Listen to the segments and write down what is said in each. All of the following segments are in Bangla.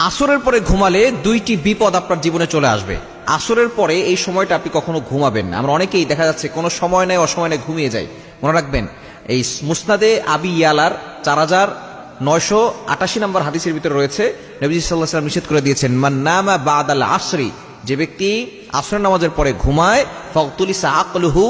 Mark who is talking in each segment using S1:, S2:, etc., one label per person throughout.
S1: আসরের পরে ঘুমালে দুইটি বিপদ আপনার জীবনে চলে আসবে। আসরের পরে এই সময়টা আপনি কখনো ঘুমাবেন না। আমরা অনেকেই দেখা যাচ্ছে কোনো সময় নেই অসময় নেই ঘুমিয়ে যাই। মনে রাখবেন এই মুসনাদে আবি ইয়ালার 4988 নম্বর হাদিসের ভিতরে রয়েছে, নবীজি সাল্লাল্লাহু আলাইহি ওয়াসাল্লাম নিষেধ করে দিয়েছেন, মান নামা বাদাল আসরি, যে ব্যক্তি আসরের নামাজের পরে ঘুমায়, ফাকতুলিসা আকলুহু,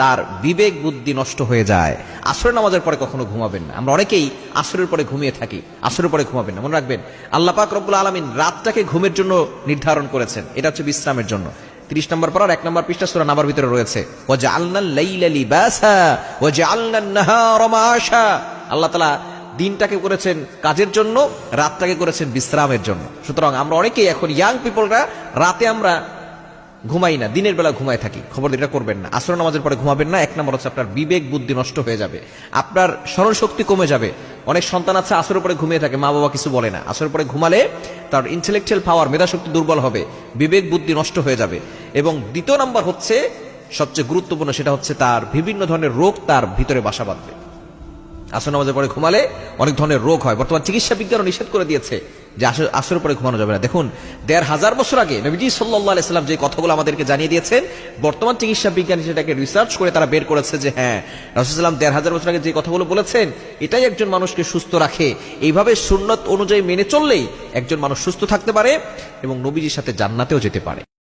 S1: তার বিবেক বুদ্ধি নষ্ট হয়ে যায়। আসরের নামাজের পরে কখনো ঘুমাবেন না। আমরা অনেকেই আসরের পরে ঘুমিয়ে থাকি, আসরের পরে ঘুমাবেন না। মনে রাখবেন আল্লাহ পাক রব্বুল আলামিন রাতটাকে ঘুমের জন্য নির্ধারণ করেছেন, এটা হচ্ছে বিশ্রামের জন্য। 30 নম্বর পারার 1 নম্বর পৃষ্ঠা সূরা নাবার ভিতরে রয়েছে, ওয়াজআলনাল লাইলা লিবাসা ওয়াজআলনান নাহারা মাআশা। আল্লাহ তাআলা দিনটাকে করেছেন কাজের জন্য, রাতটাকে করেছেন বিশ্রামের জন্য। সুতরাং আমরা অনেকেই এখন ইয়াং পিপলরা রাতে আমরা ঘুমাই না, দিনের বেলা ঘুমায় থাকি। খবর এটা করবেন না। আসর নামাজের পরে ঘুমাবেন না। 1 নম্বর হচ্ছে আপনার বিবেক বুদ্ধি নষ্ট হয়ে যাবে, আপনার স্মরণ শক্তি কমে যাবে। অনেক সন্তান আছে আসরের পরে ঘুমিয়ে থাকে, মা বাবা কিছু বলে না। আসরের পরে ঘুমালে তার ইন্টেলেকচুয়াল পাওয়ার, মেধা শক্তি দুর্বল হবে, বিবেক বুদ্ধি নষ্ট হয়ে যাবে। এবং 2 নম্বর হচ্ছে সবচেয়ে গুরুত্বপূর্ণ, সেটা হচ্ছে তার বিভিন্ন ধরনের রোগ তার ভিতরে বাসা বাঁধবে। আসর নামাজের পরে ঘুমালে অনেক ধরনের রোগ হয়। বর্তমান চিকিৎসা বিজ্ঞানও নিষেধ করে দিয়েছে যে আসরের পরে ঘুমানো যাবে না। দেখুন 1500 বছর আগে নবীজি সাল্লাল্লাহু আলাইহি সাল্লাম যে কথাগুলো আমাদেরকে জানিয়ে দিয়েছেন, বর্তমান চিকিৎসা বিজ্ঞানী সেটাকে রিসার্চ করে তারা বের করেছে যে হ্যাঁ, রাসূল সাল্লাল্লাহু আলাইহি ওয়াসাল্লাম 1500 বছর আগে যে কথাগুলো বলেছেন এটাই একজন মানুষকে সুস্থ রাখে। এইভাবে সুন্নাত অনুযায়ী মেনে চললেই একজন মানুষ সুস্থ থাকতে পারে এবং নবীজির সাথে জান্নাতেও যেতে পারে।